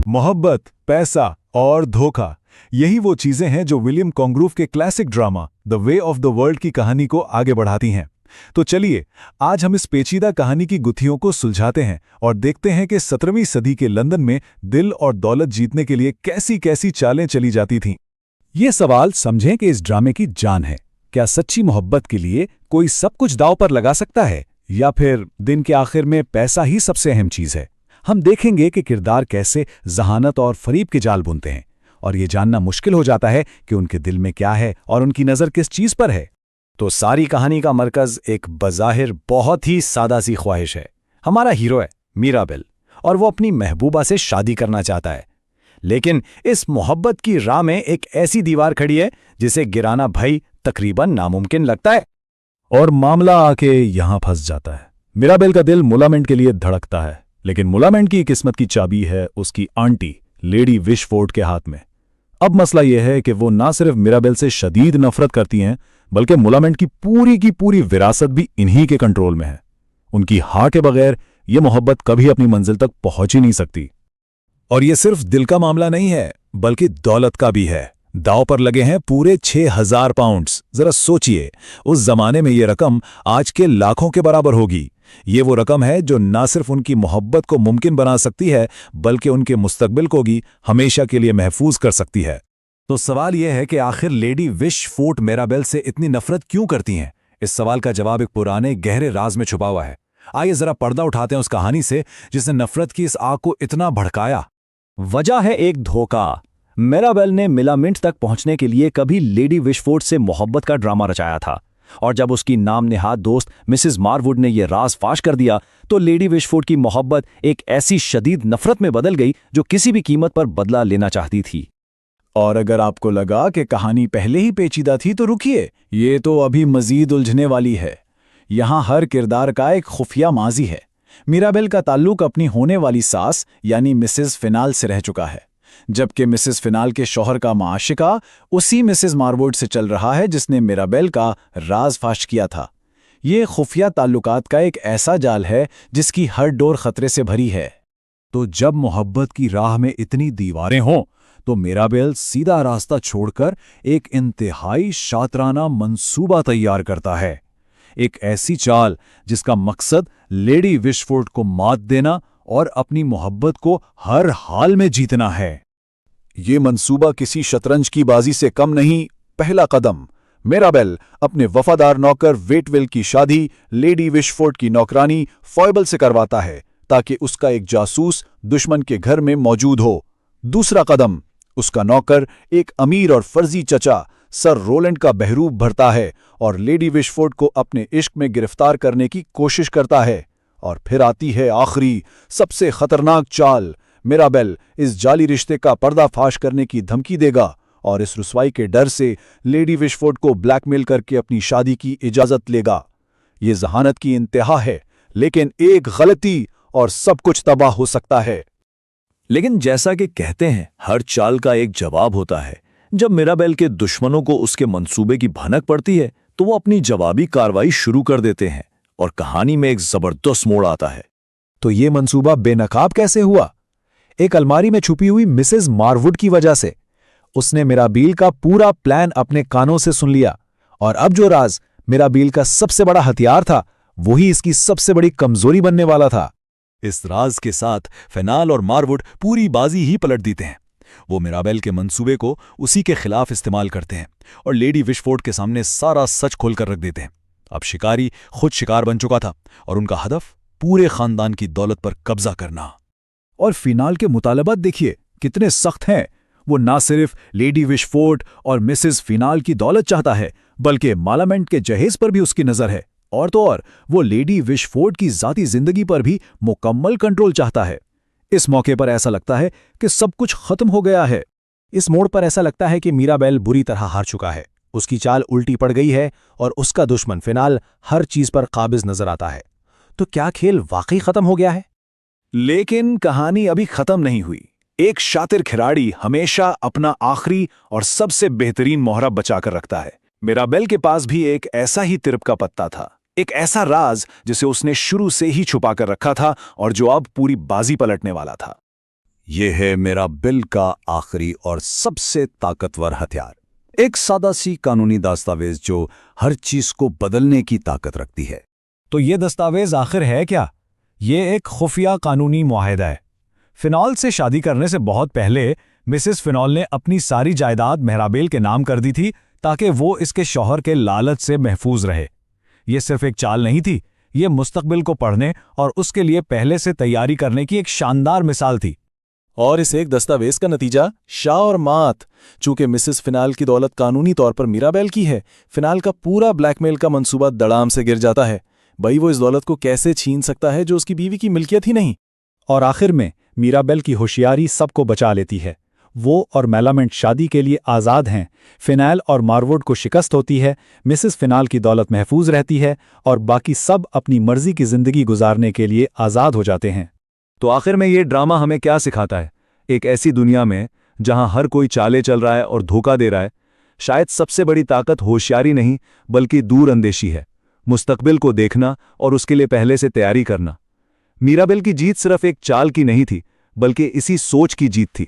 मोहब्बत, पैसा और धोखा, यही वो चीजें हैं जो विलियम कॉन्ग्रूफ के classic drama the way of the world की कहानी को आगे बढ़ाती हैं। तो चलिए, आज हम इस पेचीदा कहानी की गुत्थियों को सुलझाते हैं और देखते हैं कि 17वीं सदी के लंदन में दिल और दौलत जीतने के लिए कैसी कैसी चालें चली जाती थीं। ये सवाल समझें कि इस ड्रामे की जान है। क्या सच्ची मोहब्बत के लिए कोई सब कुछ दांव पर लगा सकता है, या फिर दिन के आखिर में पैसा ही सबसे अहम चीज है? हम देखेंगे कि किरदार कैसे जहानत और फरीब के जाल बुनते हैं, और ये जानना मुश्किल हो जाता है कि उनके दिल में क्या है और उनकी नज़र किस चीज पर है। तो सारी कहानी का मरकज एक बज़ाहिर बहुत ही सादा सी ख्वाहिश है। हमारा हीरो है मीराबेल, और वो अपनी महबूबा से शादी करना चाहता है। लेकिन इस मोहब्बत की राह में एक ऐसी दीवार खड़ी है जिसे गिराना भाई तकरीबन नामुमकिन लगता है। और मामला आके यहां फंस जाता है। मिराबेल का दिल मुलामेंट के लिए धड़कता है, लेकिन मुलामेंट की किस्मत की चाबी है उसकी आंटी लेडी विशफोर्ड के हाथ में। अब मसला यह है कि वो ना सिर्फ मिराबेल से शदीद नफरत करती हैं, बल्कि मुलामेंट की पूरी विरासत भी इन्हीं के कंट्रोल में है। उनकी हाँ के बगैर ये मोहब्बत कभी अपनी मंजिल तक पहुंच ही नहीं सकती। और ये सिर्फ दिल का मामला नहीं है, बल्कि दौलत का भी है। दांव पर लगे हैं पूरे 6000 पाउंड्स। जरा सोचिए, उस जमाने में ये रकम आज के लाखों के बराबर होगी। ये वो रकम है जो ना सिर्फ उनकी मोहब्बत को मुमकिन बना सकती है, बल्कि उनके मुस्तकबिल को भी हमेशा के लिए महफूज कर सकती है। तो सवाल यह है कि आखिर लेडी विशफोर्ड मिराबेल से इतनी नफरत क्यों करती हैं? इस सवाल का जवाब एक पुराने गहरे राज में छुपा हुआ है। आइए जरा पर्दा उठाते हैं उस कहानी से जिसने नफरत की इस आग को इतना भड़काया। वजह है एक धोखा। मिराबेल ने मिलामिंट तक पहुंचने के लिए कभी लेडी विशफोर्ड से मोहब्बत का ड्रामा रचाया था, और जब उसकी नाम नेहाद दोस्त मिसेस मारवुड ने यह राज फाश कर दिया, तो लेडी विशफोर्ड की मोहब्बत एक ऐसी शदीद नफरत में बदल गई जो किसी भी कीमत पर बदला लेना चाहती थी। और अगर आपको लगा कि कहानी पहले ही पेचीदा थी, तो रुकिए, ये तो अभी मजीद उलझने वाली है। यहां हर किरदार का एक खुफिया माजी है। मिराबेल का ताल्लुक अपनी होने वाली सास यानी मिसेस फिनाल से रह चुका है, जबकि मिसेस फिनाल के शौहर का माशिका उसी मिसेस मारवुड से चल रहा है जिसने मिराबेल का राज फाश किया था। ये खुफिया ताल्लुकात का एक ऐसा जाल है जिसकी हर डोर खतरे से भरी है। तो जब मोहब्बत की राह में इतनी दीवारें हों, तो मिराबेल सीधा रास्ता छोड़कर एक इंतहाई शातराना मंसूबा तैयार करता है। एक ऐसी चाल जिसका मकसद लेडी विशफोर्ड को मात देना और अपनी मोहब्बत को हर हाल में जीतना है। ये मंसूबा किसी शतरंज की बाजी से कम नहीं। पहला कदम, मिराबेल अपने वफादार नौकर वेटविल की शादी लेडी विशफोर्ड की नौकरानी फॉयबल से करवाता है, ताकि उसका एक जासूस दुश्मन के घर में मौजूद हो। दूसरा कदम, उसका नौकर एक अमीर और फर्जी चचा सर रोलैंड का बहरूप भरता है और लेडी विशफोर्ड को अपने इश्क में गिरफ्तार करने की कोशिश करता है। और फिर आती है आखिरी, सबसे खतरनाक चाल। मिराबेल इस जाली रिश्ते का पर्दाफाश करने की धमकी देगा और इस रुसवाई के डर से लेडी विशफोर्ड को ब्लैकमेल करके अपनी शादी की इजाजत लेगा। ये जहानत की इंतहा है, लेकिन एक गलती और सब कुछ तबाह हो सकता है। लेकिन जैसा कि कहते हैं, हर चाल का एक जवाब होता है। जब मिराबेल के दुश्मनों को उसके मंसूबे की भनक पड़ती है, तो वो अपनी जवाबी कार्रवाई शुरू कर देते हैं और कहानी में एक जबरदस्त मोड़ आता है। तो ये मंसूबा बेनकाब कैसे हुआ? एक अलमारी में छुपी हुई मिसेस मारवुड की वजह से। उसने मिराबेल का पूरा प्लान अपने कानों से सुन लिया, और अब जो राज मिराबेल का सबसे बड़ा हथियार था, वही इसकी सबसे बड़ी कमजोरी बनने वाला था। इस राज के साथ फिनाल और मारवुड पूरी बाजी ही पलट देते हैं। वो मिराबेल के मंसूबे को उसी के खिलाफ इस्तेमाल करते हैं और लेडी विशफोर्ड के सामने सारा सच खोलकर रख देते हैं। अब शिकारी खुद शिकार बन चुका था और उनका हदफ पूरे खानदान की दौलत पर कब्जा करना। और फिनाल के मुतालबात देखिए कितने सख्त हैं। वो ना सिर्फ लेडी विशफोर्ड और मिसेस फिनाल की दौलत चाहता है, बल्कि मालामेंट के जहेज पर भी उसकी नजर है। और तो और वो लेडी विशफोर्ड की जाती जिंदगी पर भी मुकम्मल कंट्रोल चाहता है। इस मौके पर ऐसा लगता है कि सब कुछ खत्म हो गया है। इस मोड़ पर ऐसा लगता है कि मिराबेल बुरी तरह हार चुका है। उसकी चाल उल्टी पड़ गई है और उसका दुश्मन फिनाल हर चीज पर काबिज नजर आता है। तो क्या खेल वाकई खत्म हो गया है? लेकिन कहानी अभी खत्म नहीं हुई। एक शातिर खिलाड़ी हमेशा अपना आखिरी और सबसे बेहतरीन मोहरा बचाकर रखता है। मिराबेल के पास भी एक ऐसा ही तिरप का पत्ता था, एक ऐसा राज जिसे उसने शुरू से ही छुपा कर रखा था और जो अब पूरी बाजी पलटने वाला था। ये है मिराबेल का आखिरी और सबसे ताकतवर हथियार, एक सादा सी कानूनी दस्तावेज जो हर चीज को बदलने की ताकत रखती है। तो ये दस्तावेज आखिर है क्या? ये एक खुफिया कानूनी मुआहदा है। फिनॉल से शादी करने से बहुत पहले मिसेस फिनॉल ने अपनी सारी जायदाद मिराबेल के नाम कर दी थी ताकि वो इसके शौहर के लालच से महफूज रहे। ये सिर्फ एक चाल नहीं थी, ये मुस्तकबिल को पढ़ने और उसके लिए पहले से तैयारी करने की एक शानदार मिसाल थी। और इस एक दस्तावेज का नतीजा शाह और मात। चूंकि मिसेस फिनाल की दौलत कानूनी तौर पर मिराबेल की है, फिनाल का पूरा ब्लैकमेल का मंसूबा दड़ाम से गिर जाता है। भाई वो इस दौलत को कैसे छीन सकता है जो उसकी बीवी की मिल्कियत ही नहीं। और आखिर में मिराबेल की होशियारी सबको बचा लेती है। वो और मेलामेंट शादी के लिए आज़ाद हैं। फिनाल और मारवुड को शिकस्त होती है, मिसेस फिनाल की दौलत महफूज रहती है और बाकी सब अपनी मर्जी की जिंदगी गुजारने के लिए आज़ाद हो जाते हैं। तो आखिर में ये ड्रामा हमें क्या सिखाता है? एक ऐसी दुनिया में जहां हर कोई चाले चल रहा है और धोखा दे रहा है, शायद सबसे बड़ी ताकत होशियारी नहीं बल्कि दूरअंदेशी है, मुस्तकबिल को देखना और उसके लिए पहले से तैयारी करना। मिराबेल की जीत सिर्फ एक चाल की नहीं थी, बल्कि इसी सोच की जीत थी।